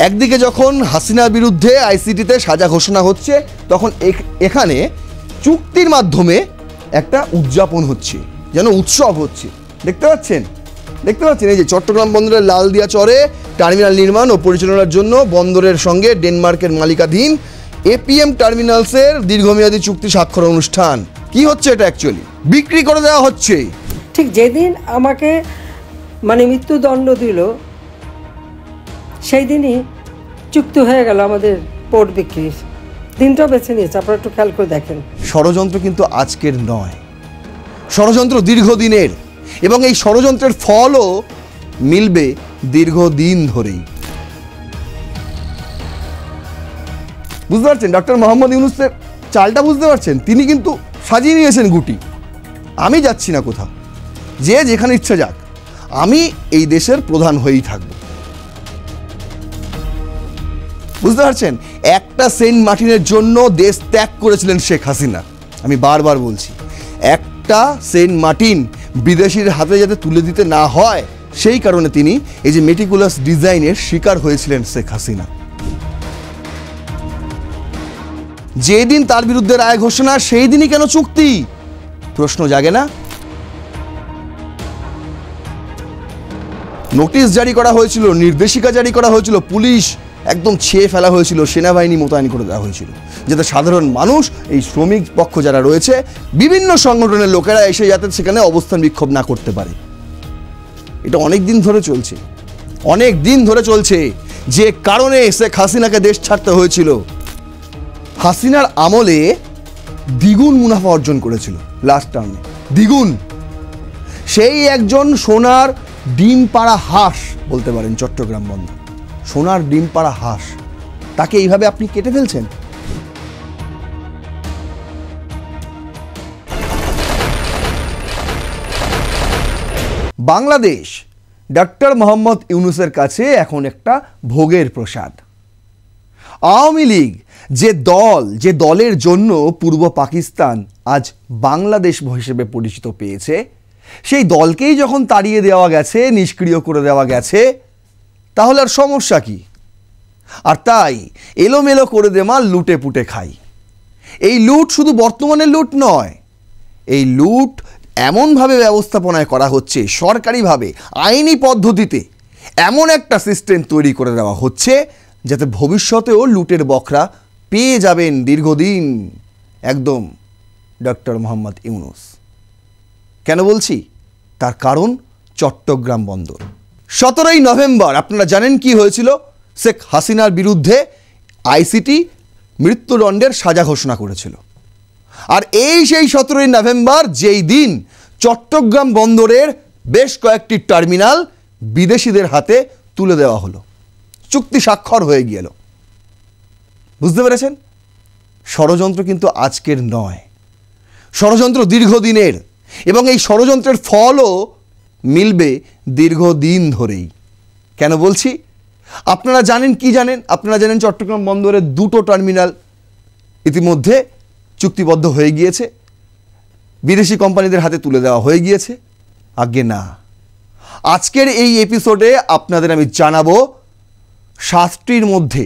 একদিকে যখন হাসিনার বিরুদ্ধে আইসিটিতে সাজা ঘোষণা হচ্ছে, তখন এখানে চুক্তির মাধ্যমে একটা উদযাপন হচ্ছে, যেন উৎসব হচ্ছে। দেখতে পাচ্ছেন এই যে চট্টগ্রাম বন্দরের লালদিয়া চরে টার্মিনাল নির্মাণ ও পরিচালনার জন্য বন্দরের সঙ্গে ডেনমার্কের মালিকাধীন এপিএম টার্মিনালসের দীর্ঘমেয়াদী চুক্তি স্বাক্ষর অনুষ্ঠান। কি হচ্ছে এটা? অ্যাকচুয়ালি বিক্রি করে দেওয়া হচ্ছে। ঠিক যেদিন আমাকে মৃত্যুদণ্ড দিল, সেই দিনই চুক্তি হয়ে গেল আমাদের পোর্ট বিক্রির দিনটাও বেছে নিয়েছে। আপনারা একটু খেয়াল করে দেখেন। ষড়যন্ত্র কিন্তু আজকের নয়, ষড়যন্ত্র দীর্ঘদিনের, এবং এই ষড়যন্ত্রের ফলও মিলবে দীর্ঘদিন ধরেই। বুঝতে পারছেন ডক্টর মোহাম্মদ ইউনূসের চালটা? বুঝতে পারছেন? তিনি কিন্তু সাজিয়ে নিয়েছেন গুটি। আমি যাচ্ছি না কোথাও, যে যেখানে ইচ্ছা যাক, আমি এই দেশের প্রধান হয়েই থাকব। বুঝতে পারছেন? একটা সেন্ট মার্টিনের জন্য দেশ ত্যাগ করেছিলেন শেখ হাসিনা। আমি বারবার বলছি, একটা সেন্ট মার্টিন বিদেশির হাতে যাতে তুলে দিতে না হয়, সেই কারণে তিনি এই যে মেটিকুলাস ডিজাইনের শিকার হয়েছিলেন শেখ হাসিনা। যেদিন তার বিরুদ্ধে রায় ঘোষণা, সেই দিনই কেন চুক্তি? প্রশ্ন জাগে না? নোটিশ জারি করা হয়েছিল, নির্দেশিকা জারি করা হয়েছিল, পুলিশ একদম ছেয়ে ফেলা হয়েছিল, সেনাবাহিনী মোতায়েন করে দেওয়া হয়েছিল, যাতে সাধারণ মানুষ, এই শ্রমিক পক্ষ যারা রয়েছে, বিভিন্ন সংগঠনের লোকেরা এসে যাতে সেখানে অবস্থান বিক্ষোভ না করতে পারে। এটা অনেক দিন ধরে চলছে, যে কারণে শেখ হাসিনাকে দেশ ছাড়তে হয়েছিল। হাসিনার আমলে দ্বিগুণ মুনাফা অর্জন করেছিল, লাস্ট টার্মে দ্বিগুণ। সেই একজন সোনার ডিম পাড়া হাঁস বলতে পারেন চট্টগ্রাম বন্দর, সোনার ডিম পাড়া হাঁস, তাকে এইভাবে আপনি কেটে ফেলছেন। বাংলাদেশ ডক্টর মোহাম্মদ ইউনূসের কাছে এখন একটা ভোগের প্রসাদ। আওয়ামী লীগ যে দলের জন্য পূর্ব পাকিস্তান আজ বাংলাদেশ হিসেবে পরিচিত পেয়েছে, সেই দলকেই যখন তাড়িয়ে দেওয়া গেছে, নিষ্ক্রিয় করে দেওয়া গেছে, তাহলে আর সমস্যা কি? আর তাই এলোমেলো করে দেমা লুটে পুটে খাই। এই লুট শুধু বর্তমানের লুট নয়, এই লুট এমনভাবে ব্যবস্থাপনায় করা হচ্ছে, সরকারিভাবে আইনি পদ্ধতিতে এমন একটা সিস্টেম তৈরি করে দেওয়া হচ্ছে, যাতে ভবিষ্যতেও লুটের বখরা পেয়ে যাবেন দীর্ঘদিন একদম ডক্টর মোহাম্মদ ইউনূস। কেন বলছি? তার কারণ চট্টগ্রাম বন্দর। 17ই নভেম্বর আপনারা জানেন কি হয়েছিল? শেখ হাসিনার বিরুদ্ধে আইসিটি মৃত্যুদণ্ডের সাজা ঘোষণা করেছিল। আর সেই 17ই নভেম্বর, যেই দিন চট্টগ্রাম বন্দরের বেশ কয়েকটি টার্মিনাল বিদেশিদের হাতে তুলে দেওয়া হলো, চুক্তি স্বাক্ষর হয়ে গেল। বুঝতে পেরেছেন? ষড়যন্ত্র কিন্তু আজকের নয়, ষড়যন্ত্র দীর্ঘদিনের, এবং এই ষড়যন্ত্রের ফলও মিলবে দীর্ঘদিন ধরেই। কেন বলছি? আপনারা জানেন কি জানেন? আপনারা জানেন চট্টগ্রাম বন্দরের 2টো টার্মিনাল ইতিমধ্যে চুক্তিবদ্ধ হয়ে গিয়েছে, বিদেশি কোম্পানিদের হাতে তুলে দেওয়া হয়ে গিয়েছে। আগে না, আজকের এই এপিসোডে আপনাদের আমি জানাবো 7টির মধ্যে,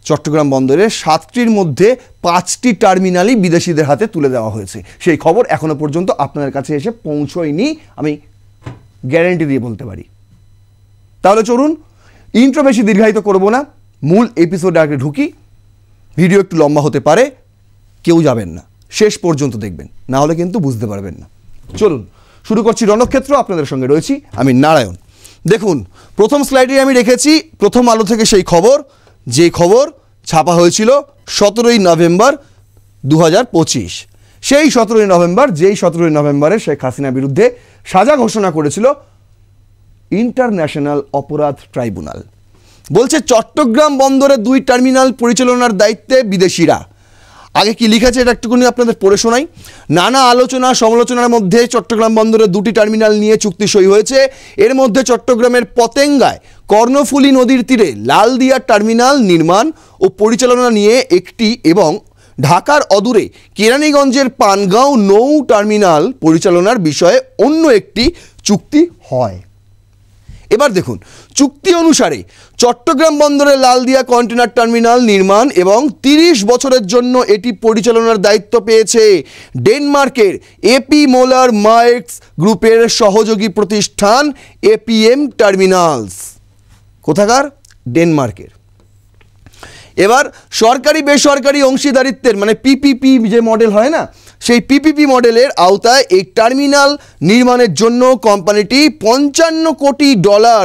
চট্টগ্রাম বন্দরের 7টির মধ্যে 5টি টার্মিনালই বিদেশিদের হাতে তুলে দেওয়া হয়েছে। সেই খবর এখনো পর্যন্ত আপনাদের কাছে এসে পৌঁছয়নি, আমি গ্যারেন্টি দিয়ে বলতে পারি। তাহলে চলুন, ইন্ট্রো বেশি দীর্ঘায়িত করব না, মূল এপিসোডে আগে ঢুকি। ভিডিও একটু লম্বা হতে পারে, কেউ যাবেন না, শেষ পর্যন্ত দেখবেন, না হলে কিন্তু বুঝতে পারবেন না। চলুন শুরু করছি রণক্ষেত্র। আপনাদের সঙ্গে রয়েছি আমি নারায়ণ। দেখুন, প্রথম স্লাইডে আমি রেখেছি প্রথম আলো থেকে সেই খবর, যে খবর ছাপা হয়েছিল 17ই নভেম্বর 2025। সেই 17ই নভেম্বর, যেই 17ই নভেম্বরে শেখ হাসিনার বিরুদ্ধে সাজা ঘোষণা করেছিল ইন্টারন্যাশনাল অপরাধ ট্রাইব্যুনাল। বলছে চট্টগ্রাম বন্দরে 2 টার্মিনাল পরিচালনার দায়িত্বে বিদেশিরা। আগে কি লিখেছে এটা একটুখানি আপনাদের পড়ে শোনাই। নানা আলোচনা সমালোচনার মধ্যে চট্টগ্রাম বন্দরে 2টি টার্মিনাল নিয়ে চুক্তি সই হয়েছে। এর মধ্যে চট্টগ্রামের পতেঙ্গায় কর্ণফুলী নদীর তীরে লালদিয়া টার্মিনাল নির্মাণ ও পরিচালনা নিয়ে একটি, এবং ঢাকার অদূরে কেরানীগঞ্জের পানগাঁও নৌ টার্মিনাল পরিচালনার বিষয়ে অন্য একটি চুক্তি হয়। এবার দেখুন, চুক্তি অনুসারে চট্টগ্রাম বন্দরে লালদিয়া কন্টেনার টার্মিনাল নির্মাণ এবং 30 বছরের জন্য এটি পরিচালনার দায়িত্ব পেয়েছে ডেনমার্কের এপি মোলার মার্কস গ্রুপের সহযোগী প্রতিষ্ঠান এপিএম টার্মিনালস। কোথাকার? ডেনমার্কের। এবার সরকারি বেসরকারি অংশীদারিত্বের মানে পিপিপি যে মডেল হয় না, সেই পিপিপি মডেলের আওতায় এই টার্মিনাল নির্মাণের জন্য কোম্পানিটি $55 কোটি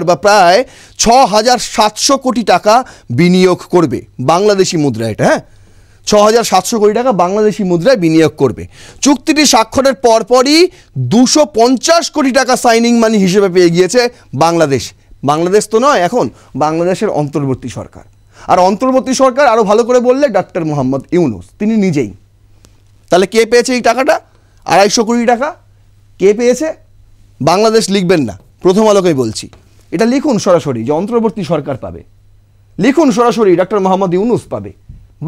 বা প্রায় 6,700 কোটি টাকা বিনিয়োগ করবে বাংলাদেশি মুদ্রায়। এটা 6,700 কোটি টাকা বাংলাদেশি মুদ্রায় বিনিয়োগ করবে। চুক্তিটি স্বাক্ষরের পরপরই 250 কোটি টাকা সাইনিং মানি হিসেবে পেয়ে গিয়েছে বাংলাদেশ। বাংলাদেশ তো নয়, এখন বাংলাদেশের অন্তর্বর্তী সরকার। আর অন্তর্বর্তী সরকার আরও ভালো করে বললে ডক্টর মোহাম্মদ ইউনূস, তিনি নিজেই। তাহলে কে পেয়েছে এই টাকাটা? 250 কোটি টাকা কে পেয়েছে? বাংলাদেশ লিখবেন না, প্রথম আলোকেই বলছি। এটা লিখুন সরাসরি যে অন্তর্বর্তী সরকার পাবে, লিখুন সরাসরি ডক্টর মোহাম্মদ ইউনূস পাবে।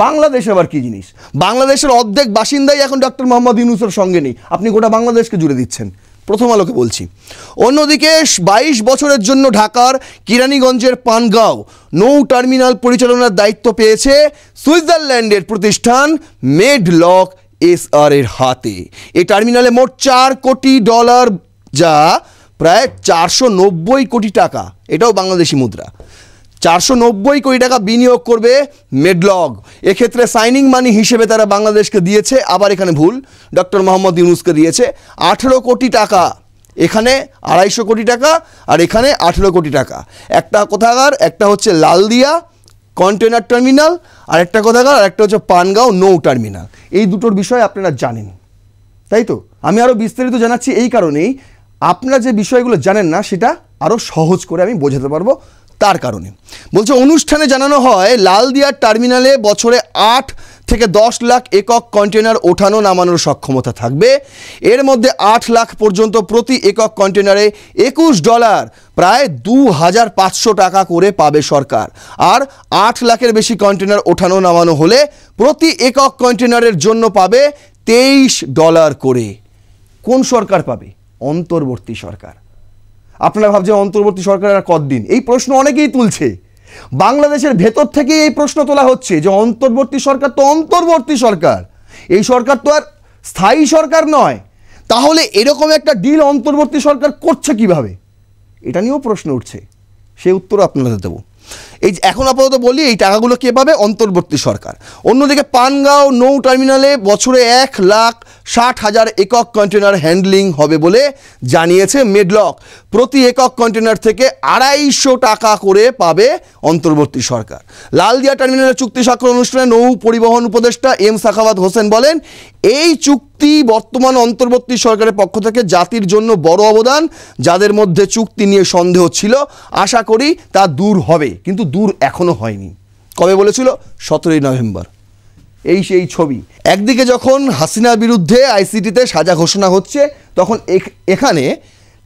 বাংলাদেশ আবার কি জিনিস? বাংলাদেশের অর্ধেক বাসিন্দাই এখন ডক্টর মোহাম্মদ ইউনূসের সঙ্গে নেই, আপনি গোটা বাংলাদেশকে জুড়ে দিচ্ছেন। প্রথম আলোকে বলছি। অন্যদিকে 22 বছরের জন্য ঢাকার কিরানীগঞ্জের পানগাঁও নৌ টার্মিনাল পরিচালনার দায়িত্ব পেয়েছে সুইজারল্যান্ডের প্রতিষ্ঠান মেডলক এসআর এর হাতে। এই টার্মিনালে মোট $4 কোটি, যা প্রায় 490 কোটি টাকা, এটাও বাংলাদেশি মুদ্রা। 490 কোটি টাকা বিনিয়োগ করবে মেডলগ। এক্ষেত্রে সাইনিং মানি হিসেবে তারা বাংলাদেশকে দিয়েছে, আবার এখানে ভুল, ডক্টর মোহাম্মদ ইউনূসকে দিয়েছে 18 কোটি টাকা। এখানে 250 কোটি টাকা আর এখানে 18 কোটি টাকা। একটা কোথাকার? একটা হচ্ছে লালদিয়া কন্টেনার টার্মিনাল, আর একটা কোথাকার? আর একটা হচ্ছে পানগাঁও নৌ টার্মিনাল। এই দুটোর বিষয় আপনারা জানেন, তাই তো? আমি আরও বিস্তারিত জানাচ্ছি এই কারণেই, আপনারা যে বিষয়গুলো জানেন না সেটা আরও সহজ করে আমি বোঝাতে পারবো, তার কারণে বলছে। অনুষ্ঠানে জানানো হয় লালদিয়ার টার্মিনালে বছরে 8 থেকে 10 লাখ একক কন্টেনার ওঠানো নামানোর সক্ষমতা থাকবে। এর মধ্যে 8 লাখ পর্যন্ত প্রতি একক কন্টেনারে $21, প্রায় 2,500 টাকা করে পাবে সরকার। আর 8 লাখের বেশি কন্টেনার ওঠানো নামানো হলে প্রতি একক কন্টেনারের জন্য পাবে $23 করে। কোন সরকার পাবে? অন্তর্বর্তী সরকার। আপনারা ভাবছেন অন্তর্বর্তী সরকার আর কতদিন? এই প্রশ্ন অনেকেই তুলছে, বাংলাদেশের ভেতর থেকেই এই প্রশ্ন তোলা হচ্ছে যে অন্তর্বর্তী সরকার তো অন্তর্বর্তী সরকার, এই সরকার তো আর স্থায়ী সরকার নয়। তাহলে এরকম একটা ডিল অন্তর্বর্তী সরকার করছে কিভাবে? এটা নিয়েও প্রশ্ন উঠছে, সেই উত্তর আপনাদের দেবো। এই এখন আপাতত বলি এই টাকাগুলো কে পাবে? অন্তর্বর্তী সরকার। অন্যদিকে পানগাঁও নৌ টার্মিনালে বছরে 1,60,000 একক কন্টেনার হ্যান্ডলিং হবে বলে জানিয়েছে মেডলক। প্রতি একক কন্টেনার থেকে 250 টাকা করে পাবে অন্তর্বর্তী সরকার। লালদিয়া টার্মিনালের চুক্তি স্বাক্ষর অনুষ্ঠানে নৌ পরিবহন উপদেষ্টা এম সাখাওয়াত হোসেন বলেন, এই চুক্তি বর্তমান অন্তর্বর্তী সরকারের পক্ষ থেকে জাতির জন্য বড় অবদান। যাদের মধ্যে চুক্তি নিয়ে সন্দেহ ছিল, আশা করি তা দূর হবে, কিন্তু দূর এখনো হয়নি। কবে বলেছিল? 17 নভেম্বর। এই সেই ছবি। একদিকে যখন হাসিনার বিরুদ্ধে আইসিটিতে সাজা ঘোষণা হচ্ছে, তখন এখানে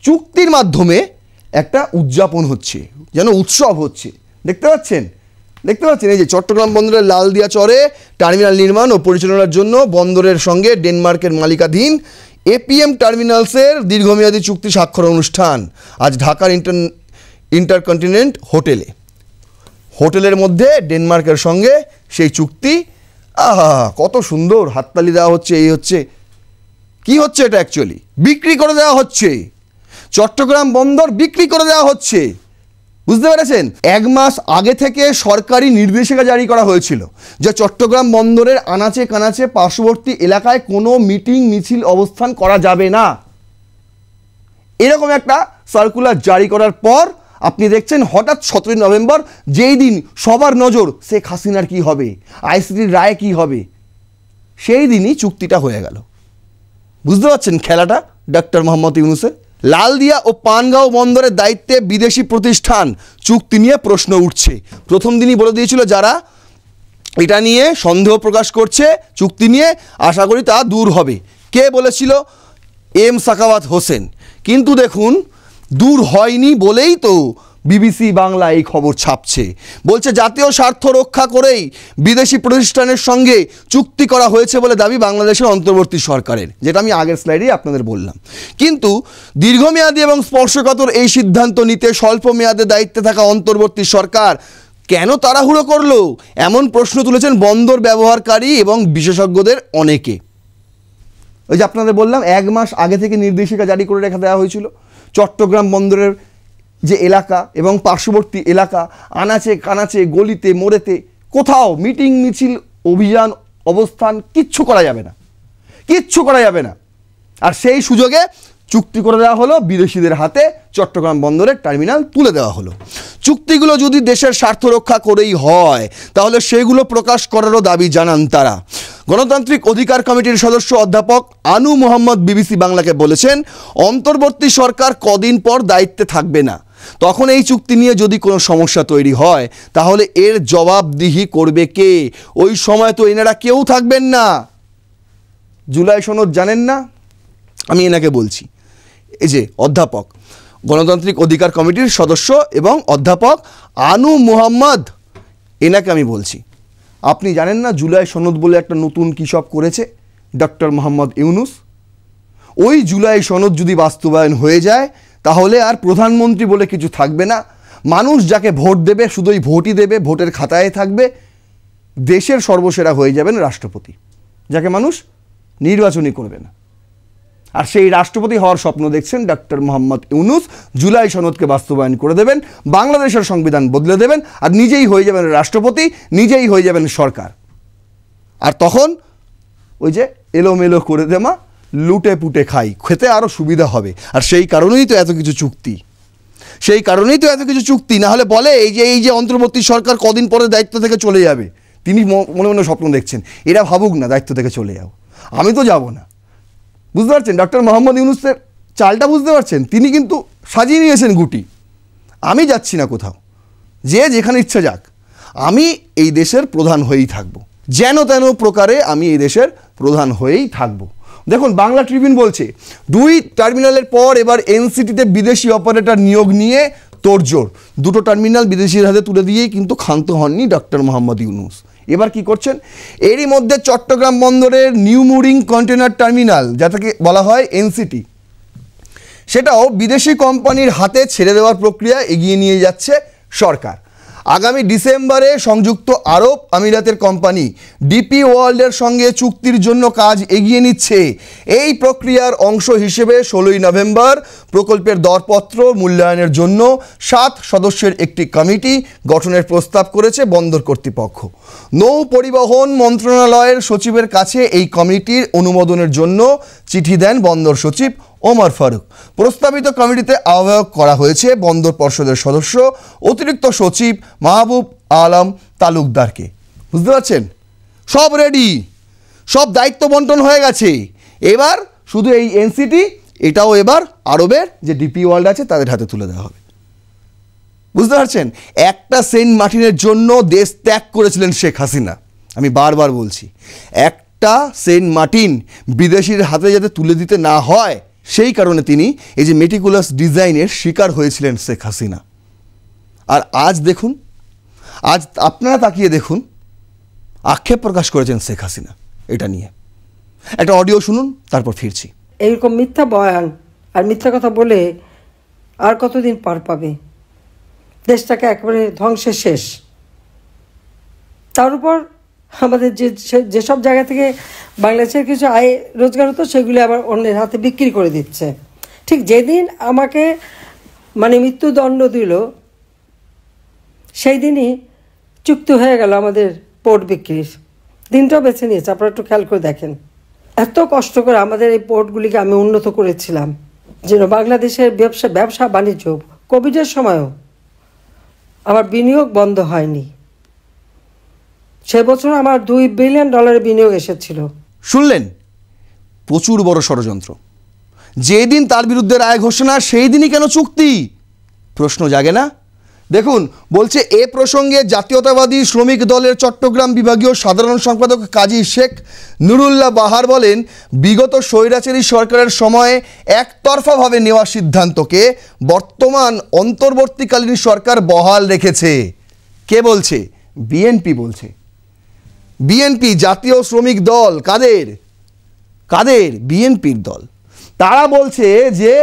চুক্তির মাধ্যমে একটা উদযাপন হচ্ছে, যেন উৎসব হচ্ছে। দেখতে পাচ্ছেন? এই যে চট্টগ্রাম বন্দরের লালদিয়া চরে টার্মিনাল নির্মাণ ও পরিচালনার জন্য বন্দরের সঙ্গে ডেনমার্কের মালিকাধীন এপিএম টার্মিনালসের দীর্ঘমেয়াদী চুক্তি স্বাক্ষর অনুষ্ঠান আজ ঢাকার ইন্টারকন্টিনেন্ট হোটেলের মধ্যে ডেনমার্কের সঙ্গে সেই চুক্তি। আহা, কত সুন্দর, হাততালি দেওয়া হচ্ছে। এই হচ্ছে কি হচ্ছে? এটা অ্যাকচুয়ালি বিক্রি করে দেওয়া হচ্ছে, চট্টগ্রাম বন্দর বিক্রি করে দেওয়া হচ্ছে। বুঝতে পেরেছেন? 1 মাস আগে থেকে সরকারি নির্দেশিকা জারি করা হয়েছিল যে চট্টগ্রাম বন্দরের আনাচে কানাচে পার্শ্ববর্তী এলাকায় কোনো মিটিং মিছিল অবস্থান করা যাবে না। এরকম একটা সার্কুলার জারি করার পর আপনি দেখছেন হঠাৎ 17 নভেম্বর, যেই দিন সবার নজর শেখ হাসিনার কি হবে, আইসিটির রায় কি হবে, সেই দিনই চুক্তিটা হয়ে গেল। বুঝতে পারছেন খেলাটা ডক্টর মোহাম্মদ ইউনূসের? লালদিয়া ও পানগাঁও বন্দরের দায়িত্বে বিদেশি প্রতিষ্ঠান, চুক্তি নিয়ে প্রশ্ন উঠছে। প্রথম দিনই বলে দিয়েছিল যারা এটা নিয়ে সন্দেহ প্রকাশ করছে চুক্তি নিয়ে, আশা করি তা দূর হবে। কে বলেছিল? এম সাখাওয়াত হোসেন। কিন্তু দেখুন দূর হয়নি বলেই তো বিবিসি বাংলা এই খবর ছাপছে, বলছে জাতীয় স্বার্থ রক্ষা করেই বিদেশি প্রতিষ্ঠানের সঙ্গে চুক্তি করা হয়েছে বলে দাবি বাংলাদেশের অন্তর্বর্তী সরকারের, যেটা আমি আগের স্লাইডেই আপনাদের বললাম। কিন্তু দীর্ঘমেয়াদী এবং স্পর্শকাতর এই সিদ্ধান্ত নিতে স্বল্প মেয়াদে দায়িত্বে থাকা অন্তর্বর্তী সরকার কেন তাড়াহুড়ো করলো, এমন প্রশ্ন তুলেছেন বন্দর ব্যবহারকারী এবং বিশেষজ্ঞদের অনেকে। ওই যে আপনাদের বললাম 1 মাস আগে থেকে নির্দেশিকা জারি করে রেখে দেওয়া হয়েছিল। চট্টগ্রাম বন্দরের যে এলাকা এবং পার্শ্ববর্তী এলাকা, আনাচে কানাচে গলিতে মোড়েতে কোথাও মিটিং মিছিল অভিযান অবস্থান কিচ্ছু করা যাবে না, কিচ্ছু করা যাবে না। আর সেই সুযোগে চুক্তি করে দেওয়া হলো, বিদেশিদের হাতে চট্টগ্রাম বন্দরের টার্মিনাল তুলে দেওয়া হলো। চুক্তিগুলো যদি দেশের স্বার্থ রক্ষা করেই হয় তাহলে সেগুলো প্রকাশ করারও দাবি জানান তারা। গণতান্ত্রিক অধিকার কমিটির সদস্য অধ্যাপক আনু মোহাম্মদ বিবিসি বাংলাকে বলেছেন, অন্তর্বর্তী সরকার কদিন পর দায়িত্বে থাকবে না, তখন এই চুক্তি নিয়ে যদি কোনো সমস্যা তৈরি হয় তাহলে এর জবাবদিহি করবে কে? ওই সময় তো এনারা কেউ থাকবেন না। জুলাই সনদ জানেন না? আমি এনাকে বলছি, এই যে অধ্যাপক, গণতান্ত্রিক অধিকার কমিটির সদস্য এবং অধ্যাপক আনু মোহাম্মদ, এনাকে আমি বলছি, আপনি জানেন না জুলাই সনদ বলে একটা নতুন কী সব করেছে ডক্টর মোহাম্মদ ইউনুস? ওই জুলাই সনদ যদি বাস্তবায়ন হয়ে যায় তাহলে আর প্রধানমন্ত্রী বলে কিছু থাকবে না। মানুষ যাকে ভোট দেবে শুধুই ভোটই দেবে, ভোটের খাতায় থাকবে। দেশের সর্বসেরা হয়ে যাবেন রাষ্ট্রপতি, যাকে মানুষ নির্বাচনই করবে না। আর সেই রাষ্ট্রপতি হওয়ার স্বপ্ন দেখছেন ডক্টর মোহাম্মদ ইউনুস। জুলাই সনদকে বাস্তবায়ন করে দেবেন, বাংলাদেশের সংবিধান বদলে দেবেন, আর নিজেই হয়ে যাবেন রাষ্ট্রপতি, নিজেই হয়ে যাবেন সরকার। আর তখন ওই যে এলোমেলো করে দেমা, লুটে পুটে খাই, খেতে আরও সুবিধা হবে। আর সেই কারণেই তো এত কিছু চুক্তি, সেই কারণেই তো এত কিছু চুক্তি। না হলে বলে এই যে অন্তর্বর্তী সরকার কদিন পরে দায়িত্ব থেকে চলে যাবে, তিনি মনে মনে স্বপ্ন দেখছেন, এরা ভাবুক না দায়িত্ব থেকে চলে যাও, আমি তো যাব না। বুঝতে পারছেন ডক্টর মোহাম্মদ ইউনুসের চালটা? বুঝতে পারছেন? তিনি কিন্তু সাজিয়ে নিয়েছেন গুটি, আমি যাচ্ছি না কোথাও, যে যেখানে ইচ্ছা যাক, আমি এই দেশের প্রধান হয়েই থাকব, যেন তেন প্রকারে আমি এই দেশের প্রধান হয়েই থাকব। দেখুন বাংলা ট্রিবিউন বলছে 2 টার্মিনালের পর এবার এনসিটিতে বিদেশি অপারেটর নিয়োগ নিয়ে তোড়জোড়। 2টো টার্মিনাল বিদেশির হাতে তুলে দিয়েই কিন্তু ক্ষান্ত হননি ডক্টর মোহাম্মদ ইউনুস। এবার কি করছেন? এরই মধ্যে চট্টগ্রাম বন্দরের নিউ মুরিং কন্টেনার টার্মিনাল, যাকে বলা হয় এনসিটি, সেটাও বিদেশি কোম্পানির হাতে ছেড়ে দেওয়ার প্রক্রিয়া এগিয়ে নিয়ে যাচ্ছে সরকার। আগামী ডিসেম্বরে সংযুক্ত আরব আমিরাতের কোম্পানি ডিপি ওয়ার্ল্ডের সঙ্গে চুক্তির জন্য কাজ এগিয়ে নিচ্ছে। এই প্রক্রিয়ার অংশ হিসেবে 16ই নভেম্বর প্রকল্পের দরপত্র মূল্যায়নের জন্য 7 সদস্যের একটি কমিটি গঠনের প্রস্তাব করেছে বন্দর কর্তৃপক্ষ। নৌ পরিবহন মন্ত্রণালয়ের সচিবের কাছে এই কমিটির অনুমোদনের জন্য চিঠি দেন বন্দর সচিব ওমর ফারুক। প্রস্তাবিত কমিটিতে আহ্বায়ক করা হয়েছে বন্দর পর্ষদের সদস্য অতিরিক্ত সচিব মাহবুব আলম তালুকদারকে। বুঝতে পারছেন? সব রেডি, সব দায়িত্ব বন্টন হয়ে গেছে। এবার শুধু এই এনসিটি, এটাও এবার আরবের যে ডিপি ওয়ার্ল্ড আছে তাদের হাতে তুলে দেওয়া হবে। বুঝতে পারছেন? একটা সেন্ট মার্টিনের জন্য দেশ ত্যাগ করেছিলেন শেখ হাসিনা। আমি বারবার বলছি, একটা সেন্ট মার্টিন বিদেশির হাতে যাতে তুলে দিতে না হয় সেই কারণে তিনি এই যে মেটিকুলাস ডিজাইনের শিকার হয়েছিলেন শেখ হাসিনা। আর আজ দেখুন, আজ আপনারা তাকিয়ে দেখুন, আক্ষেপ প্রকাশ করেছেন শেখ হাসিনা এটা নিয়ে। একটা অডিও শুনুন, তারপর ফিরছি। এইরকম মিথ্যা বয়ান আর মিথ্যা কথা বলে আর কতদিন পার পাবে? দেশটাকে একেবারে ধ্বংসের শেষ। তার উপর আমাদের যেসব জায়গা থেকে বাংলাদেশের কিছু আয় রোজগার হতো সেগুলি আবার অন্যের হাতে বিক্রি করে দিচ্ছে। ঠিক যেদিন আমাকে মৃত্যুদণ্ড দিল সেই দিনই চুক্তি হয়ে গেল আমাদের পোর্ট বিক্রির। দিনটাও বেছে নিয়েছে, আপনারা একটু খেয়াল করে দেখেন। এত কষ্ট করে আমাদের এই পোর্টগুলিকে আমি উন্নত করেছিলাম যেন বাংলাদেশের ব্যবসা বাণিজ্য কোভিডের সময়ও আমার বিনিয়োগ বন্ধ হয়নি। সে বছর আমার $2 বিলিয়ন বিনিয়োগ এসেছিল। শুনলেন? প্রচুর বড় ষড়যন্ত্র। যেদিন তার বিরুদ্ধে রায় ঘোষণা সেই দিনই কেন চুক্তি? প্রশ্ন জাগে না? দেখুন, বলছে এ প্রসঙ্গে জাতীয়তাবাদী শ্রমিক দলের চট্টগ্রাম বিভাগীয় সাধারণ সম্পাদক কাজী শেখ নুরুল্লাহ বাহার বলেন, বিগত স্বৈরাচারী সরকারের সময়ে একতরফাভাবে নেওয়া সিদ্ধান্তকে বর্তমান অন্তর্বর্তীকালীন সরকার বহাল রেখেছে। কে বলছে? বিএনপি বলছে। বিএনপি, জাতীয় শ্রমিক দল, কাদের? বিএনপির দল। তারা বলছে যে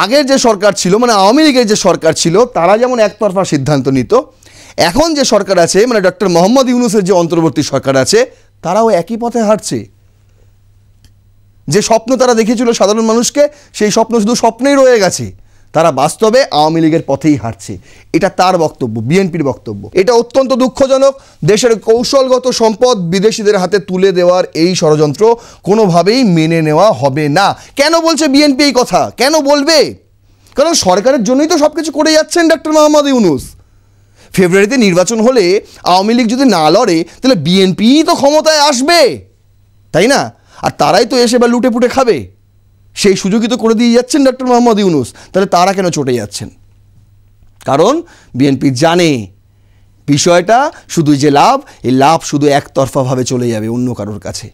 আগের যে সরকার ছিল, মানে আওয়ামী লীগের যে সরকার ছিল, তারা যেমন একতরফা সিদ্ধান্ত নিত, এখন যে সরকার আছে, মানে ডক্টর মোহাম্মদ ইউনূসের যে অন্তর্বর্তী সরকার আছে, তারাও একই পথে হাঁটছে। যে স্বপ্ন তারা দেখেছিল সাধারণ মানুষকে, সেই স্বপ্ন শুধু স্বপ্নেই রয়ে গেছে। তারা বাস্তবে আওয়ামী লীগের পথেই হাঁটছে। এটা তার বক্তব্য, বিএনপির বক্তব্য। এটা অত্যন্ত দুঃখজনক। দেশের কৌশলগত সম্পদ বিদেশিদের হাতে তুলে দেওয়ার এই ষড়যন্ত্র কোনোভাবেই মেনে নেওয়া হবে না। কেন বলছে বিএনপি এই কথা? কেন বলবে? কারণ সরকারের জন্যই তো সব কিছু করে যাচ্ছেন ডক্টর মোহাম্মদ ইউনূস। ফেব্রুয়ারিতে নির্বাচন হলে আওয়ামী লীগ যদি না লড়ে, তাহলে বিএনপিই তো ক্ষমতায় আসবে, তাই না? আর তারাই তো এসে বা লুটে পুটে খাবে। সেই সুযোগই তো করে দিয়ে যাচ্ছেন ডক্টর মোহাম্মদ ইউনূস। তাহলে তারা কেন চটে যাচ্ছেন? কারণ বিএনপি জানে বিষয়টা শুধু যে লাভ, এই লাভ শুধু একতরফাভাবে চলে যাবে অন্য কারোর কাছে।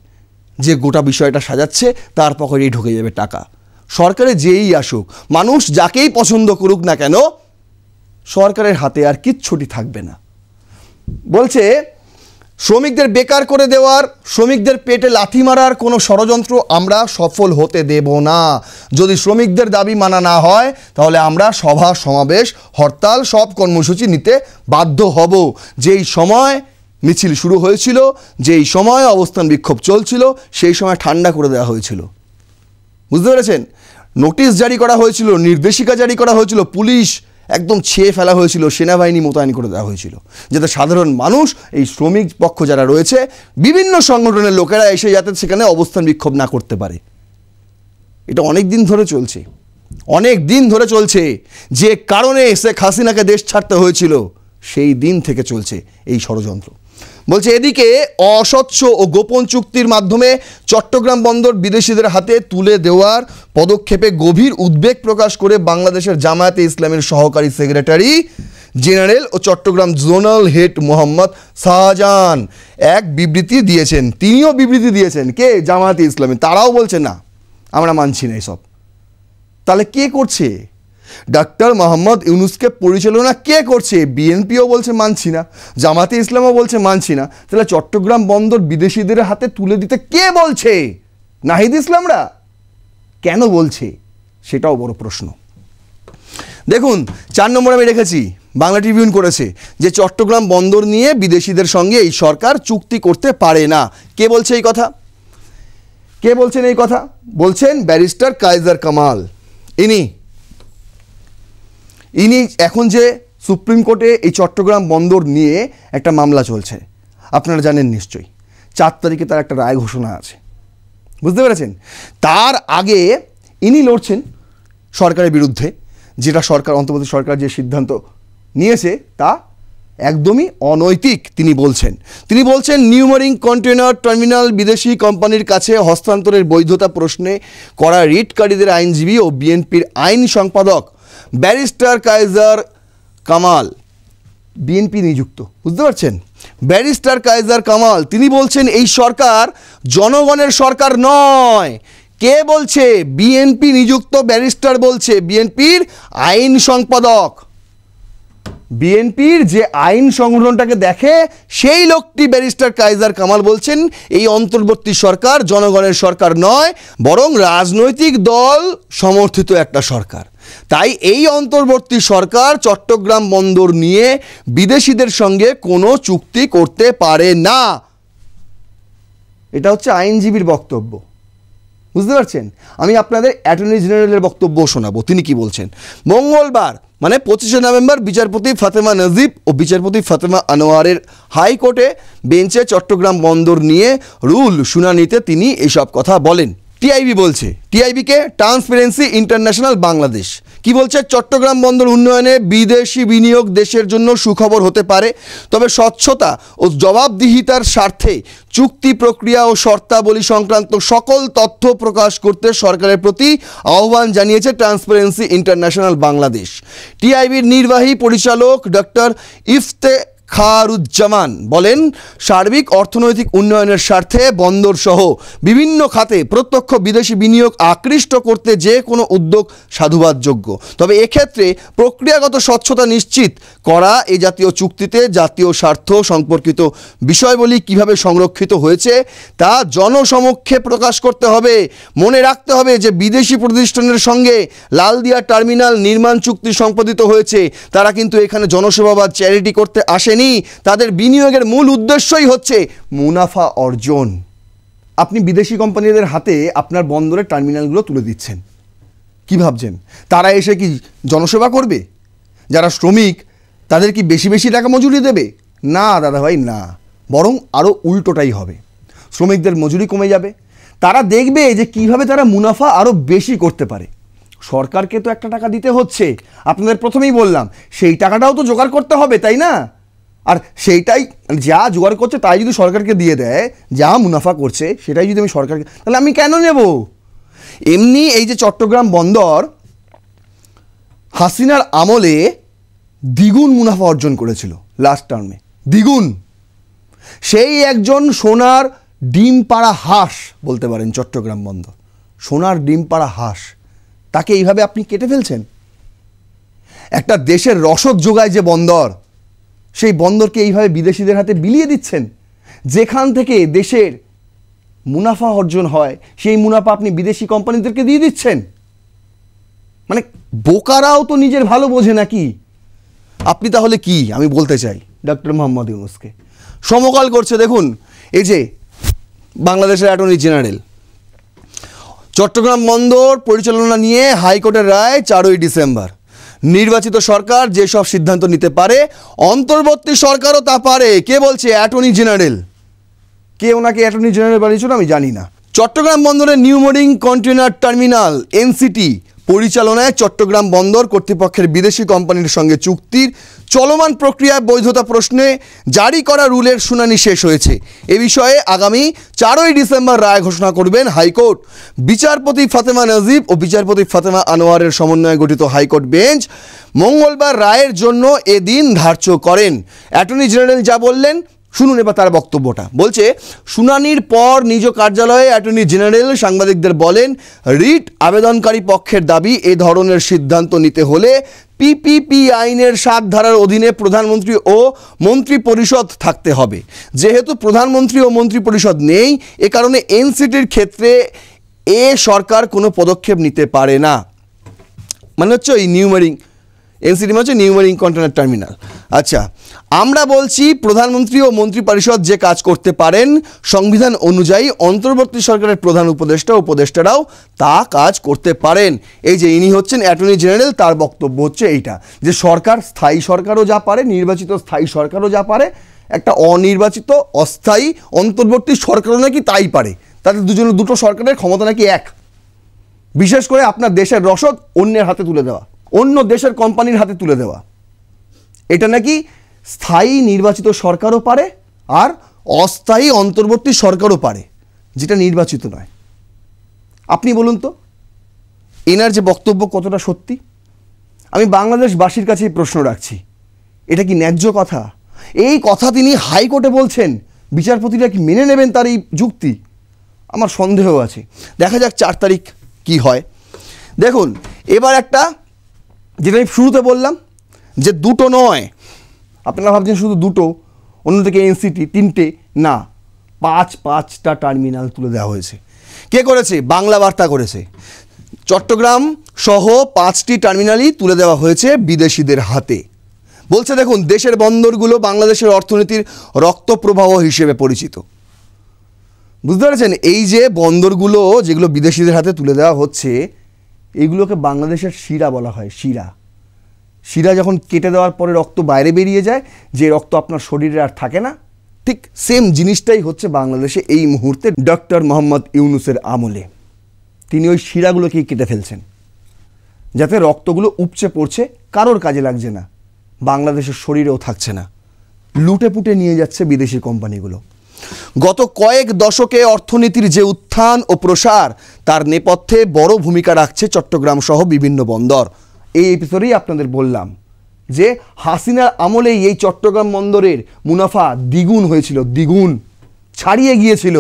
যে গোটা বিষয়টা সাজাচ্ছে তার পকেটেই ঢুকে যাবে টাকা। সরকারে যেই আসুক, মানুষ যাকেই পছন্দ করুক না কেন, সরকারের হাতে আর কিচ্ছুটি থাকবে না। বলছে শ্রমিকদের বেকার করে দেওয়ার, শ্রমিকদের পেটে লাথি মারার কোনো ষড়যন্ত্র আমরা সফল হতে দেব না। যদি শ্রমিকদের দাবি মানা না হয়, তাহলে আমরা সভা সমাবেশ, হরতাল, সব কর্মসূচি নিতে বাধ্য হব। যেই সময় মিছিল শুরু হয়েছিল, যেই সময় অবস্থান বিক্ষোভ চলছিল, সেই সময় ঠান্ডা করে দেওয়া হয়েছিল। বুঝতে পেরেছেন? নোটিশ জারি করা হয়েছিল, নির্দেশিকা জারি করা হয়েছিল, পুলিশ একদম ছেয়ে ফেলা হয়েছিল, সেনাবাহিনী মোতায়েন করে দেওয়া হয়েছিল, যাতে সাধারণ মানুষ, এই শ্রমিক পক্ষ যারা রয়েছে, বিভিন্ন সংগঠনের লোকেরা এসে যাতে সেখানে অবস্থান বিক্ষোভ না করতে পারে। এটা অনেক দিন ধরে চলছে। যে কারণে শেখ হাসিনাকে দেশ ছাড়তে হয়েছিল, সেই দিন থেকে চলছে এই ষড়যন্ত্র। বলছে এদিকে অস্বচ্ছ ও গোপন চুক্তির মাধ্যমে চট্টগ্রাম বন্দর বিদেশিদের হাতে তুলে দেওয়ার পদক্ষেপে গভীর উদ্বেগ প্রকাশ করে বাংলাদেশের জামায়াতে ইসলামের সহকারী সেক্রেটারি জেনারেল ও চট্টগ্রাম জোনাল হেড মোহাম্মদ শাহজাহান এক বিবৃতি দিয়েছেন। তিনিও বিবৃতি দিয়েছেন। কে? জামায়াতে ইসলামী। তারাও বলছে না, আমরা মানছি না এসব। তাহলে কে করছে? ডক্টর মোহাম্মদ ইউনূসকে পরিচালনা কে করছে? বিএনপিও বলছে মানছি না, জামাতে ইসলামও বলছে মানছি না। তাহলে চট্টগ্রাম বন্দর বিদেশিদের হাতে তুলে দিতে কে বলছে? নাহিদ ইসলামরা? কেন বলছে? সেটাও বড় প্রশ্ন। দেখুন, 4 নম্বর আমি রেখেছি, বাংলা ট্রিবিউন করেছে যে চট্টগ্রাম বন্দর নিয়ে বিদেশিদের সঙ্গে এই সরকার চুক্তি করতে পারে না। কে বলছে এই কথা? কে বলছেন এই কথা? বলছেন ব্যারিস্টার কায়েসার কামাল। ইনি এখন যে সুপ্রিম কোর্টে এই চট্টগ্রাম বন্দর নিয়ে একটা মামলা চলছে, আপনারা জানেন নিশ্চয়ই। 4 তারিখে তার একটা রায় ঘোষণা আছে, বুঝতে পেরেছেন? তার আগে ইনি লড়ছেন সরকারের বিরুদ্ধে, যেটা সরকার, অন্তর্বর্তী সরকার যে সিদ্ধান্ত নিয়েছে তা একদমই অনৈতিক তিনি বলছেন নিউমারিং কন্টেনার টার্মিনাল বিদেশি কোম্পানির কাছে হস্তান্তরের বৈধতা প্রশ্নে করা রিটকারীদের আইনজীবী ও বিএনপির আইন সম্পাদক ব্যারিস্টার কায়েসার কামাল, বিএনপি নিযুক্ত, বুঝতে পারছেন? ব্যারিস্টার কায়েসার কামাল তিনি বলছেন এই সরকার জনগণের সরকার নয়। কে বলছে? বিএনপি নিযুক্ত ব্যারিস্টার বলছে, বিএনপির আইন সম্পাদক। বিএনপির যে আইন সংগঠনটাকে দেখে সেই লোকটি ব্যারিস্টার কায়েসার কামাল বলছেন এই অন্তর্বর্তী সরকার জনগণের সরকার নয়, বরং রাজনৈতিক দল সমর্থিত একটা সরকার। তাই এই অন্তর্বর্তী সরকার চট্টগ্রাম বন্দর নিয়ে বিদেশিদের সঙ্গে কোনো চুক্তি করতে পারে না। এটা হচ্ছে আইনজীবীর বক্তব্য, বুঝতে পারছেন? আমি আপনাদের অ্যাটর্নি জেনারেলের বক্তব্য শোনাবো। তিনি কি বলছেন? মঙ্গলবার মানে 25শে নভেম্বর বিচারপতি ফাতেমা নজিব ও বিচারপতি ফাতেমা আনোয়ারের হাইকোর্টে বেঞ্চে চট্টগ্রাম বন্দর নিয়ে রুল শুনানিতে তিনি এসব কথা বলেন। টিআইবি বলছে, টিআইবিকে ট্রান্সপারেন্সি ইন্টারন্যাশনাল বাংলাদেশ কি বলছে, চট্টগ্রাম বন্দর উন্নয়নে বিদেশি বিনিয়োগ দেশের জন্য সুখবর হতে পারে, তবে স্বচ্ছতা ও জবাবদিহিতার স্বার্থে চুক্তি প্রক্রিয়া ও শর্তাবলী সংক্রান্ত সকল তথ্য প্রকাশ করতে সরকারের প্রতি আহ্বান জানিয়েছে ট্রান্সপারেন্সি ইন্টারন্যাশনাল বাংলাদেশ। টিআইবির নির্বাহী পরিচালক ডক্টর ইফতেখারুজ্জামান বলেন, সার্বিক অর্থনৈতিক উন্নয়নের স্বার্থে বন্দর সহ বিভিন্ন খাতে প্রত্যক্ষ বিদেশি বিনিয়োগ আকৃষ্ট করতে যে কোনো উদ্যোগ সাধুবাদযোগ্য, তবে এক্ষেত্রে প্রক্রিয়াগত স্বচ্ছতা নিশ্চিত করা, এই জাতীয় চুক্তিতে জাতীয় স্বার্থ সম্পর্কিত বিষয়বলী কিভাবে সংরক্ষিত হয়েছে তা জনসমক্ষে প্রকাশ করতে হবে। মনে রাখতে হবে যে বিদেশি প্রতিষ্ঠানের সঙ্গে লালদিয়া টার্মিনাল নির্মাণ চুক্তি সম্পাদিত হয়েছে, তারা কিন্তু এখানে জনসেবা বা চ্যারিটি করতে আসেনি, তাদের বিনিয়োগের মূল উদ্দেশ্যই হচ্ছে মুনাফা অর্জন। আপনি বিদেশি কোম্পানিদের হাতে আপনার বন্দরের টার্মিনালগুলো তুলে দিচ্ছেন, কি ভাবছেন তারা এসে কি জনসেবা করবে? যারা শ্রমিক তাদের কি বেশি বেশি টাকা মজুরি দেবে? না দাদা ভাই, না, বরং আরও উল্টোটাই হবে। শ্রমিকদের মজুরি কমে যাবে, তারা দেখবে যে কিভাবে তারা মুনাফা আরও বেশি করতে পারে। সরকারকে তো একটা টাকা দিতে হচ্ছে, আপনাদের প্রথমেই বললাম, সেই টাকাটাও তো জোগাড় করতে হবে, তাই না? আর সেইটাই যা জোগাড় করছে তাই যদি সরকারকে দিয়ে দেয়, যা মুনাফা করছে সেটাই যদি আমি সরকারকে, তাহলে আমি কেন নেব? এমনি এই যে চট্টগ্রাম বন্দর হাসিনার আমলে দ্বিগুণ মুনাফা অর্জন করেছিল, লাস্ট টার্মে দ্বিগুণ। সেই একজন সোনার ডিম পাড়া হাঁস বলতে পারেন চট্টগ্রাম বন্দর, সোনার ডিম পাড়া হাঁস, তাকে এইভাবে আপনি কেটে ফেলছেন। একটা দেশের রসদ যোগায় যে বন্দর, সেই বন্দরকে এইভাবে বিদেশিদের হাতে বিলিয়ে দিচ্ছেন। যেখান থেকে দেশের মুনাফা অর্জন হয় সেই মুনাফা আপনি বিদেশি কোম্পানিদেরকে দিয়ে দিচ্ছেন। মানে বোকারাও তো নিজের ভালো বোঝে নাকি? আপনি তাহলে কি, আমি বলতে চাই ডক্টর মোহাম্মদ ইউনূসকে সমকাল করছে। দেখুন, এই যে বাংলাদেশের অ্যাটর্নি জেনারেল চট্টগ্রাম বন্দর পরিচালনা নিয়ে হাইকোর্টের রায় 4ই ডিসেম্বর। নির্বাচিত সরকার যেসব সিদ্ধান্ত নিতে পারে, অন্তর্বর্তী সরকারও তা পারে। কে বলছে? Attorney general. কে ওনাকে অ্যাটর্নি জেনারেল বানিয়েছিল আমি জানি না। চট্টগ্রাম বন্দরের new modding container terminal NCT পরিচালনায় চট্টগ্রাম বন্দর কর্তৃপক্ষের বিদেশি কোম্পানির সঙ্গে চুক্তির চলমান প্রক্রিয়ায় বৈধতা প্রশ্নে জারি করা রুলের শুনানি শেষ হয়েছে। এ বিষয়ে আগামী 4ই ডিসেম্বর রায় ঘোষণা করবেন হাইকোর্ট। বিচারপতি ফাতেমা নাজিব ও বিচারপতি ফাতেমা আনোয়ারের সমন্বয়ে গঠিত হাইকোর্ট বেঞ্চ মঙ্গলবার রায়ের জন্য এদিন ধার্য করেন। অ্যাটর্নি জেনারেল যা বললেন শুনুন এবার তার বক্তব্যটা। বলছে, শুনানির পর নিজ কার্যালয়ে অ্যাটর্নি জেনারেল সাংবাদিকদের বলেন, রিট আবেদনকারী পক্ষের দাবি, এ ধরনের সিদ্ধান্ত নিতে হলে পিপিপি আইনের 7 ধারার অধীনে প্রধানমন্ত্রী ও মন্ত্রী পরিষদ থাকতে হবে। যেহেতু প্রধানমন্ত্রী ও মন্ত্রী পরিষদ নেই, এ কারণে এনসিটির ক্ষেত্রে এ সরকার কোনো পদক্ষেপ নিতে পারে না। মানে হচ্ছে ওই নিউমারিং এনসিটি মানে হচ্ছে নিউমারিং কন্টেনার টার্মিনাল। আচ্ছা, আমরা বলছি প্রধানমন্ত্রী ও মন্ত্রী পরিষদ যে কাজ করতে পারেন সংবিধান অনুযায়ী অন্তর্বর্তী সরকারের প্রধান উপদেষ্টা উপদেষ্টারাও তা কাজ করতে পারেন। এই যে ইনি হচ্ছেন অ্যাটর্নি জেনারেল, তার বক্তব্য হচ্ছে এইটা যে সরকার, স্থায়ী সরকারও যা পারে, নির্বাচিত স্থায়ী সরকারও যা পারে, একটা অনির্বাচিত অস্থায়ী অন্তর্বর্তী সরকারও নাকি তাই পারে। তাদের দুজনের দুটো সরকারের ক্ষমতা নাকি এক। বিশেষ করে আপনার দেশের রসদ অন্যের হাতে তুলে দেওয়া, অন্য দেশের কোম্পানির হাতে তুলে দেওয়া, এটা নাকি স্থায়ী নির্বাচিত সরকারও পারে আর অস্থায়ী অন্তর্বর্তী সরকারও পারে, যেটা নির্বাচিত নয়। আপনি বলুন তো এনার যে বক্তব্য কতটা সত্যি? আমি বাংলাদেশবাসীর কাছে প্রশ্ন রাখছি, এটা কি ন্যায্য কথা? এই কথা তিনি হাইকোর্টে বলছেন, বিচারপতিরা কি মেনে নেবেন তার এই যুক্তি? আমার সন্দেহ আছে। দেখা যাক 4 তারিখ কি হয়। দেখুন, এবার একটা, যেটা আমি শুরুতে বললাম যে দুটো নয়, আপনারা ভাবছেন শুধু দুটো, অন্যদিকে এনসিটি 3টে, না, 5টা টার্মিনাল তুলে দেওয়া হয়েছে। কে করেছে? বাংলা বার্তা করেছে। চট্টগ্রাম সহ 5টি টার্মিনালই তুলে দেওয়া হয়েছে বিদেশিদের হাতে। বলছে দেখুন, দেশের বন্দরগুলো বাংলাদেশের অর্থনীতির রক্তপ্রবাহ হিসেবে পরিচিত। বুঝতে পেরেছেন? এই যে বন্দরগুলো যেগুলো বিদেশিদের হাতে তুলে দেওয়া হচ্ছে, এগুলোকে বাংলাদেশের শিরা বলা হয়। শিরা যখন কেটে দেওয়ার পরে রক্ত বাইরে বেরিয়ে যায়, যে রক্ত আপনার শরীরে আর থাকে না, ঠিক সেম জিনিসটাই হচ্ছে বাংলাদেশে এই মুহূর্তে ডক্টর মোহাম্মদ ইউনূসের আমলে। তিনি ওই শিরাগুলোকেই কেটে ফেলছেন, যাতে রক্তগুলো উপচে পড়ছে, কারোর কাজে লাগছে না, বাংলাদেশের শরীরেও থাকছে না, লুটে পুটে নিয়ে যাচ্ছে বিদেশি কোম্পানিগুলো। গত কয়েক দশকে অর্থনীতির যে উত্থান ও প্রসার, তার নেপথ্যে বড় ভূমিকা রাখছে চট্টগ্রাম সহ বিভিন্ন বন্দর। এই এপিসোডেই আপনাদের বললাম যে হাসিনার আমলেই এই চট্টগ্রাম বন্দরের মুনাফা দ্বিগুণ হয়েছিল, দ্বিগুণ ছাড়িয়ে গিয়েছিল।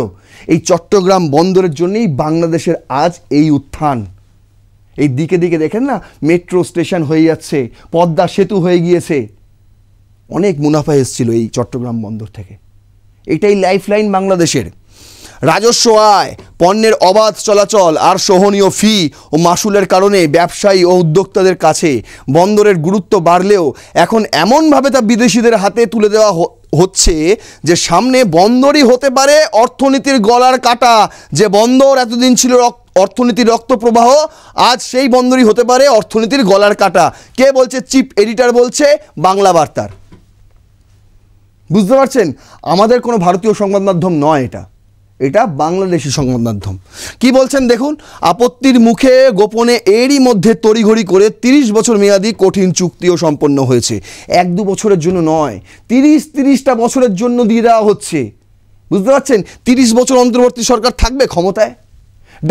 এই চট্টগ্রাম বন্দরের জন্যই বাংলাদেশের আজ এই উত্থান। এই দিকে দিকে দেখেন না, মেট্রো স্টেশন হয়ে যাচ্ছে, পদ্মা সেতু হয়ে গিয়েছে, অনেক মুনাফা এসেছিল এই চট্টগ্রাম বন্দর থেকে। এটাই লাইফলাইন বাংলাদেশের। রাজস্ব আয়, পণ্যের অবাধ চলাচল আর সহনীয় ফি ও মাসুলের কারণে ব্যবসায়ী ও উদ্যোক্তাদের কাছে বন্দরের গুরুত্ব বাড়লেও এখন এমনভাবে তা বিদেশিদের হাতে তুলে দেওয়া হচ্ছে যে সামনে বন্দরই হতে পারে অর্থনীতির গলার কাটা। যে বন্দর এতদিন ছিল অর্থনীতির রক্ত প্রবাহ, আজ সেই বন্দরই হতে পারে অর্থনীতির গলার কাটা। কে বলছে? চিফ এডিটর বলছে, বাংলা বার্তার। বুঝতে পারছেন, আমাদের কোনো ভারতীয় সংবাদ মাধ্যম নয়, এটা বাংলাদেশি সংবাদ মাধ্যম। কি বলছেন দেখুন, আপত্তির মুখে গোপনে এরই মধ্যে তড়িঘড়ি করে 30 বছর মেয়াদী কঠিন চুক্তিও সম্পন্ন হয়েছে। 1-2 বছরের জন্য নয়, 30টা বছরের জন্য দিয়ে দেওয়া হচ্ছে। বুঝতে পারছেন, 30 বছর অন্তর্বর্তী সরকার থাকবে ক্ষমতায়।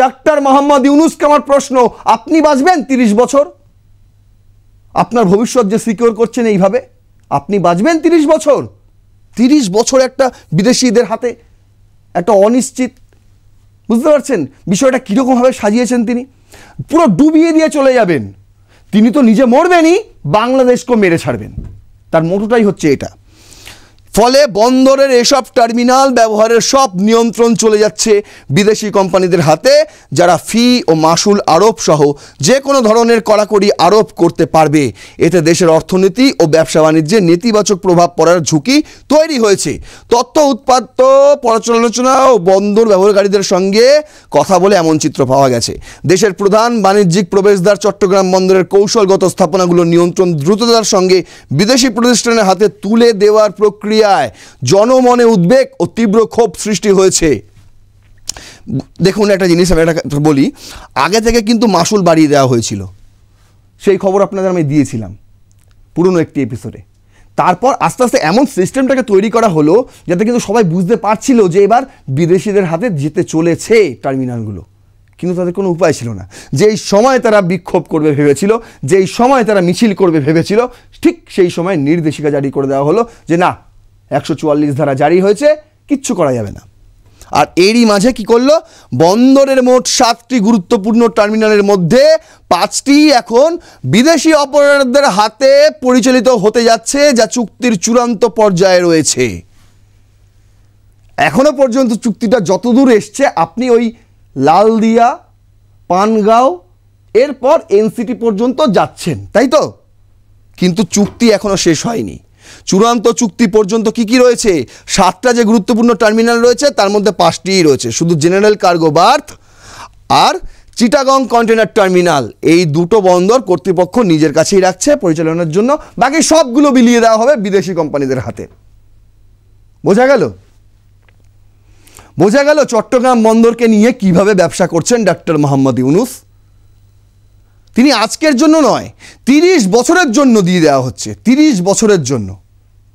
ডক্টর মোহাম্মদ ইউনূসকে আমার প্রশ্ন, আপনি বাঁচবেন 30 বছর? আপনার ভবিষ্যৎ যে সিকিউর করছেন এইভাবে, আপনি বাঁচবেন 30 বছর? 30 বছর একটা বিদেশিদের হাতে, একটা অনিশ্চিত। বুঝতে পারছেন বিষয়টা কীরকমভাবে সাজিয়েছেন তিনি? পুরো ডুবিয়ে দিয়ে চলে যাবেন। তিনি তো নিজে মরবেনই, বাংলাদেশকেও মেরে ছাড়বেন। তার মোটোটাই হচ্ছে এটা। ফলে বন্দরের এসব টার্মিনাল ব্যবহারের সব নিয়ন্ত্রণ চলে যাচ্ছে বিদেশি কোম্পানিদের হাতে, যারা ফি ও মাসুল আরোপ সহ যে কোনো ধরনের কড়াকড়ি আরোপ করতে পারবে। এতে দেশের অর্থনীতি ও ব্যবসা বাণিজ্যে নেতিবাচক প্রভাব পড়ার ঝুঁকি তৈরি হয়েছে। তথ্য উৎপাদ্য, পর্যালোচনা ও বন্দর ব্যবহারকারীদের সঙ্গে কথা বলে এমন চিত্র পাওয়া গেছে। দেশের প্রধান বাণিজ্যিক প্রবেশদ্বার চট্টগ্রাম বন্দরের কৌশলগত স্থাপনাগুলোর নিয়ন্ত্রণ দ্রুততার সঙ্গে বিদেশি প্রতিষ্ঠানের হাতে তুলে দেওয়ার প্রক্রিয়া জনমনে উদ্বেগ ও তীব্র ক্ষোভ সৃষ্টি হয়েছে। দেখুন, একটা জিনিস আমি বলি, আগে থেকে কিন্তু মাসুল বাড়িয়ে দেওয়া হয়েছিল, সেই খবর আপনাদের আমি দিয়েছিলাম পুরনো একটি এপিসোডে। তারপর আস্তে আস্তে এমন সিস্টেমটাকে তৈরি করা হলো যাতে কিন্তু সবাই বুঝতে পারছিল যে এবার বিদেশিদের হাতে যেতে চলেছে টার্মিনালগুলো, কিন্তু তাদের কোনো উপায় ছিল না। যেই সময় তারা বিক্ষোভ করবে ভেবেছিল, যেই সময় তারা মিছিল করবে ভেবেছিল, ঠিক সেই সময় নির্দেশিকা জারি করে দেওয়া হলো যে না, 144 ধারা জারি হয়েছে, কিচ্ছু করা যাবে না। আর এরই মাঝে কি করলো, বন্দরের মোট 7টি গুরুত্বপূর্ণ টার্মিনালের মধ্যে 5টি এখন বিদেশি অপারেটরদের হাতে পরিচালিত হতে যাচ্ছে, যা চুক্তির চূড়ান্ত পর্যায়ে রয়েছে। এখনো পর্যন্ত চুক্তিটা যতদূর এসছে, আপনি ওই লালদিয়া, পানগাঁও, এরপর এনসিটি পর্যন্ত যাচ্ছেন, তাই তো? কিন্তু চুক্তি এখনো শেষ হয়নি। চূড়ান্ত চুক্তি পর্যন্ত কি রয়েছে? 7টা যে গুরুত্বপূর্ণ টার্মিনাল রয়েছে, তার মধ্যে 5টিই রয়েছে শুধু জেনারেল কার্গো বার্থ আর চিটাগং কন্টেনার টার্মিনাল। এই দুটো বন্দর কর্তৃপক্ষ নিজের কাছেই রাখছে পরিচালনার জন্য, বাকি সবগুলো বিলিয়ে দেওয়া হবে বিদেশি কোম্পানিদের হাতে। বোঝা গেল? বোঝা গেল চট্টগ্রাম বন্দরকে নিয়ে কিভাবে ব্যবসা করছেন ডক্টর মোহাম্মদ ইউনূস। তিনি আজকের জন্য নয়, 30 বছরের জন্য দিয়ে দেওয়া হচ্ছে, 30 বছরের জন্য।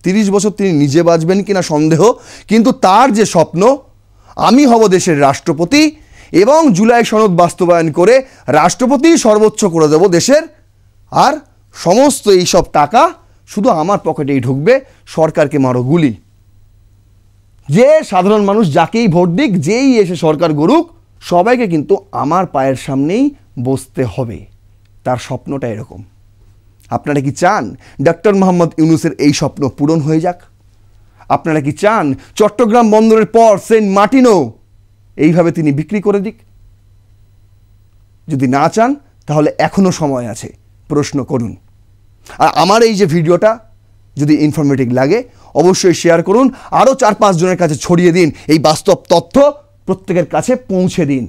30 বছর তিনি নিজে বাঁচবেন কিনা সন্দেহ, কিন্তু তার যে স্বপ্ন, আমি হব দেশের রাষ্ট্রপতি এবং জুলাই সনদ বাস্তবায়ন করে রাষ্ট্রপতি সর্বোচ্চ করে দেব দেশের, আর সমস্ত এই সব টাকা শুধু আমার পকেটেই ঢুকবে, সরকারকে মারো গুলি। যে সাধারণ মানুষ যাকেই ভোট দিক, যেই এসে সরকার গড়ুক, সবাইকে কিন্তু আমার পায়ের সামনেই বসতে হবে। তার স্বপ্নটা এরকম। আপনারা কি চান ডক্টর মোহাম্মদ ইউনূসের এই স্বপ্ন পূরণ হয়ে যাক? আপনারা কি চান চট্টগ্রাম বন্দরের পর সেন্ট মার্টিনও এইভাবে তিনি বিক্রি করে দিক? যদি না চান তাহলে এখনো সময় আছে, প্রশ্ন করুন। আর আমার এই যে ভিডিওটা যদি ইনফরমেটিভ লাগে অবশ্যই শেয়ার করুন, আরও 4-5 জনের কাছে ছড়িয়ে দিন, এই বাস্তব তথ্য প্রত্যেকের কাছে পৌঁছে দিন।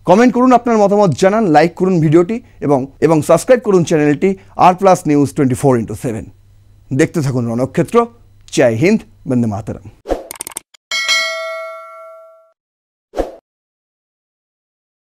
কমেন্ট করুন, আপনার মতামত জানান, লাইক করুন ভিডিওটি এবং সাবস্ক্রাইব করুন চ্যানেলটি R+ নিউজ 24x7। দেখতে থাকুন রণক্ষেত্র। জয় হিন্দ, বন্দে মাতরম।